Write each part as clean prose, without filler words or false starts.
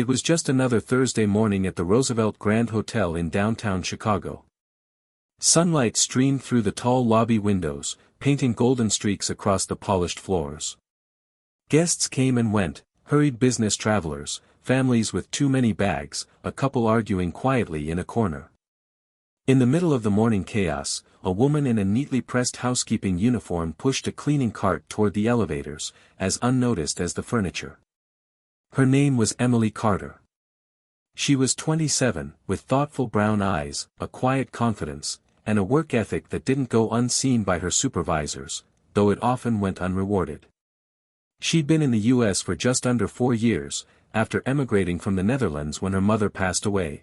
It was just another Thursday morning at the Roosevelt Grand Hotel in downtown Chicago. Sunlight streamed through the tall lobby windows, painting golden streaks across the polished floors. Guests came and went, hurried business travelers, families with too many bags, a couple arguing quietly in a corner. In the middle of the morning chaos, a woman in a neatly pressed housekeeping uniform pushed a cleaning cart toward the elevators, as unnoticed as the furniture. Her name was Emily Carter. She was 27, with thoughtful brown eyes, a quiet confidence, and a work ethic that didn't go unseen by her supervisors, though it often went unrewarded. She'd been in the U.S. for just under 4 years, after emigrating from the Netherlands when her mother passed away.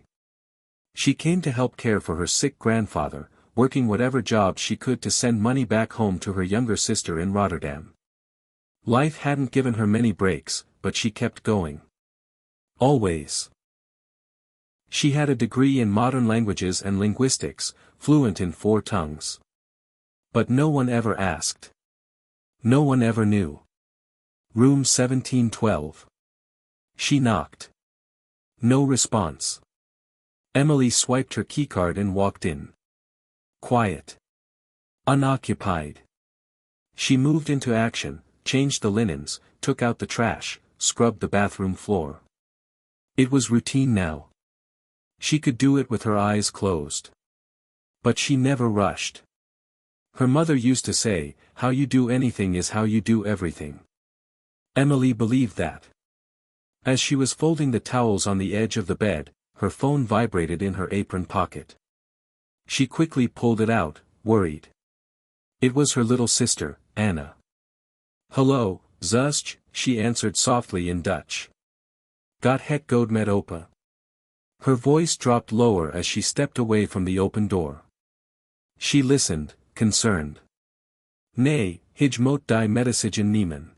She came to help care for her sick grandfather, working whatever job she could to send money back home to her younger sister in Rotterdam. Life hadn't given her many breaks, but she kept going. Always. She had a degree in modern languages and linguistics, fluent in 4 tongues. But no one ever asked. No one ever knew. Room 1712. She knocked. No response. Emily swiped her keycard and walked in. Quiet. Unoccupied. She moved into action, changed the linens, took out the trash, scrubbed the bathroom floor. It was routine now. She could do it with her eyes closed. But she never rushed. Her mother used to say, "How you do anything is how you do everything." Emily believed that. As she was folding the towels on the edge of the bed, her phone vibrated in her apron pocket. She quickly pulled it out, worried. It was her little sister, Anna. "Hello, Zustje," she answered softly in Dutch. "Got het goed met opa." Her voice dropped lower as she stepped away from the open door. She listened, concerned. "Nee, hij moet die medicijn nemen.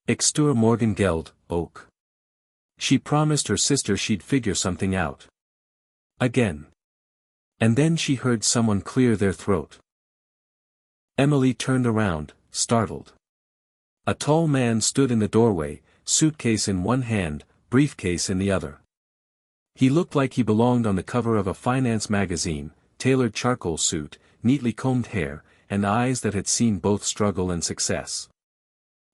Ik stuur morgen geld, ook." She promised her sister she'd figure something out. Again. And then she heard someone clear their throat. Emily turned around, startled. A tall man stood in the doorway, suitcase in one hand, briefcase in the other. He looked like he belonged on the cover of a finance magazine, tailored charcoal suit, neatly combed hair, and eyes that had seen both struggle and success.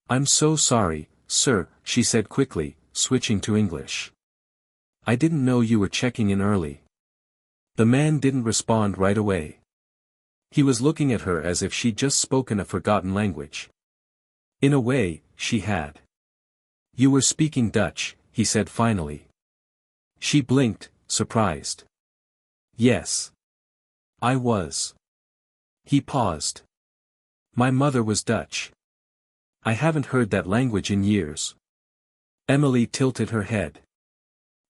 "I'm so sorry, sir," she said quickly, switching to English. "I didn't know you were checking in early." The man didn't respond right away. He was looking at her as if she'd just spoken a forgotten language. In a way, she had. "You were speaking Dutch," he said finally. She blinked, surprised. "Yes. I was." He paused. "My mother was Dutch. I haven't heard that language in years." Emily tilted her head.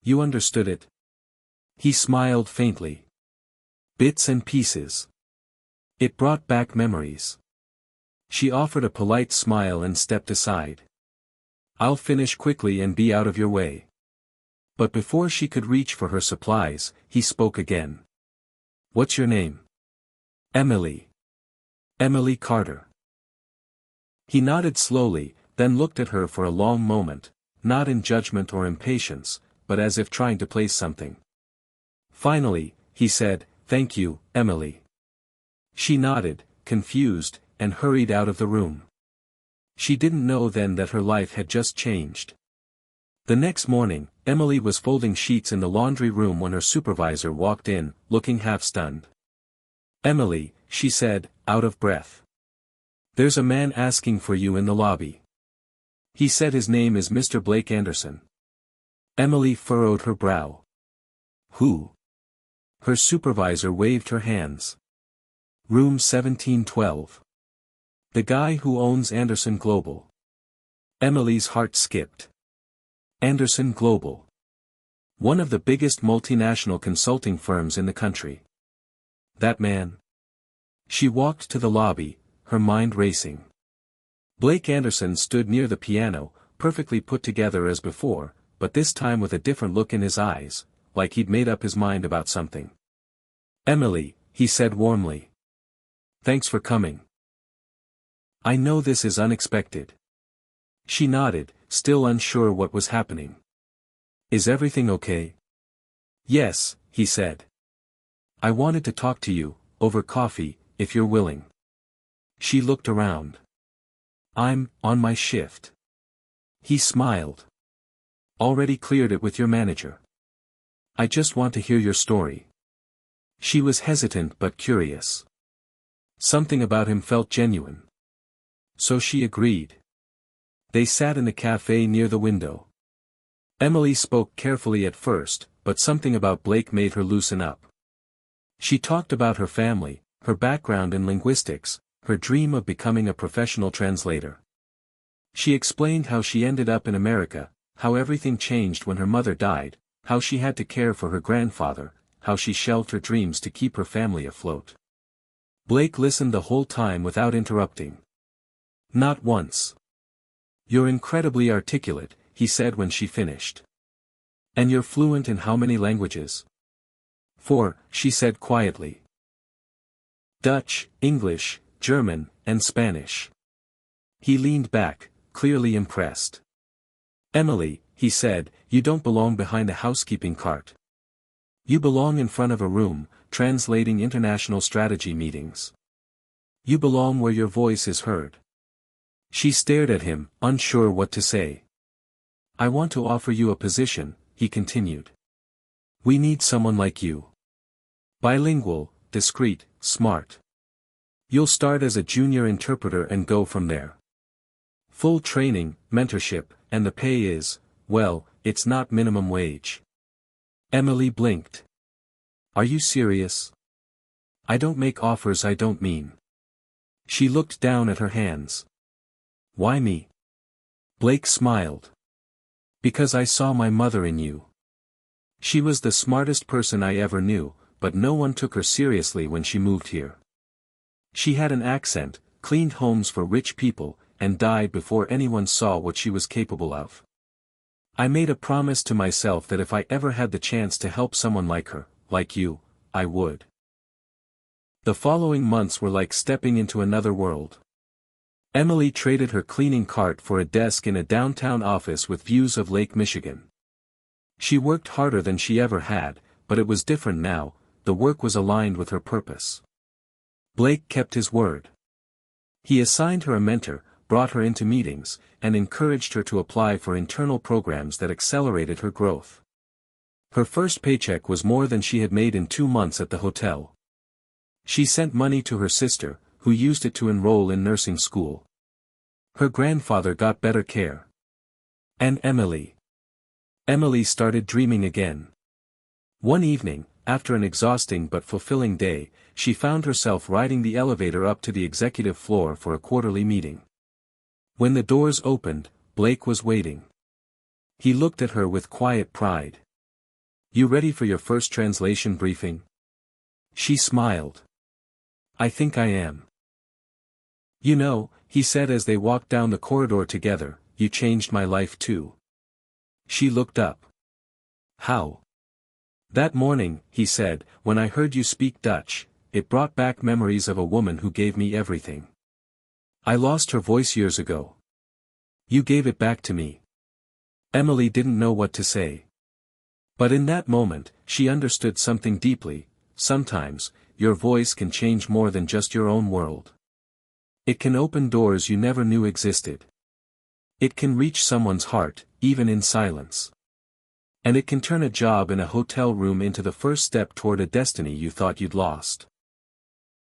"You understood it?" He smiled faintly. "Bits and pieces." It brought back memories. She offered a polite smile and stepped aside. "I'll finish quickly and be out of your way." But before she could reach for her supplies, he spoke again. "What's your name?" "Emily. Emily Carter." He nodded slowly, then looked at her for a long moment, not in judgment or impatience, but as if trying to place something. Finally, he said, "Thank you, Emily." She nodded, confused, and hurried out of the room. She didn't know then that her life had just changed. The next morning, Emily was folding sheets in the laundry room when her supervisor walked in, looking half-stunned. "Emily," she said, out of breath. "There's a man asking for you in the lobby. He said his name is Mr. Blake Anderson." Emily furrowed her brow. "Who?" Her supervisor waved her hands. "Room 1712. The guy who owns Anderson Global." Emily's heart skipped. Anderson Global. One of the biggest multinational consulting firms in the country. That man. She walked to the lobby, her mind racing. Blake Anderson stood near the piano, perfectly put together as before, but this time with a different look in his eyes, like he'd made up his mind about something. "Emily," he said warmly. "Thanks for coming. I know this is unexpected." She nodded, still unsure what was happening. Is everything okay? Yes, he said. I wanted to talk to you, over coffee, if you're willing. She looked around. I'm on my shift. He smiled. Already cleared it with your manager. I just want to hear your story. She was hesitant but curious. Something about him felt genuine. So she agreed. They sat in the cafe near the window. Emily spoke carefully at first, but something about Blake made her loosen up. She talked about her family, her background in linguistics, her dream of becoming a professional translator. She explained how she ended up in America, how everything changed when her mother died, how she had to care for her grandfather, how she shelved her dreams to keep her family afloat. Blake listened the whole time without interrupting. Not once. You're incredibly articulate, he said when she finished. And you're fluent in how many languages? 4, she said quietly. Dutch, English, German, and Spanish. He leaned back, clearly impressed. Emily, he said, you don't belong behind a housekeeping cart. You belong in front of a room, translating international strategy meetings. You belong where your voice is heard. She stared at him, unsure what to say. I want to offer you a position, he continued. We need someone like you. Bilingual, discreet, smart. You'll start as a junior interpreter and go from there. Full training, mentorship, and the pay is, well, it's not minimum wage. Emily blinked. Are you serious? I don't make offers I don't mean. She looked down at her hands. Why me? Blake smiled. Because I saw my mother in you. She was the smartest person I ever knew, but no one took her seriously when she moved here. She had an accent, cleaned homes for rich people, and died before anyone saw what she was capable of. I made a promise to myself that if I ever had the chance to help someone like her, like you, I would. The following months were like stepping into another world. Emily traded her cleaning cart for a desk in a downtown office with views of Lake Michigan. She worked harder than she ever had, but it was different now, the work was aligned with her purpose. Blake kept his word. He assigned her a mentor, brought her into meetings, and encouraged her to apply for internal programs that accelerated her growth. Her first paycheck was more than she had made in 2 months at the hotel. She sent money to her sister, who used it to enroll in nursing school. Her grandfather got better care. And Emily. Emily started dreaming again. One evening, after an exhausting but fulfilling day, she found herself riding the elevator up to the executive floor for a quarterly meeting. When the doors opened, Blake was waiting. He looked at her with quiet pride. You ready for your first translation briefing? She smiled. I think I am. You know, he said as they walked down the corridor together, you changed my life too. She looked up. How? That morning, he said, when I heard you speak Dutch, it brought back memories of a woman who gave me everything. I lost her voice years ago. You gave it back to me. Emily didn't know what to say. But in that moment, she understood something deeply. Sometimes, your voice can change more than just your own world. It can open doors you never knew existed. It can reach someone's heart, even in silence. And it can turn a job in a hotel room into the first step toward a destiny you thought you'd lost.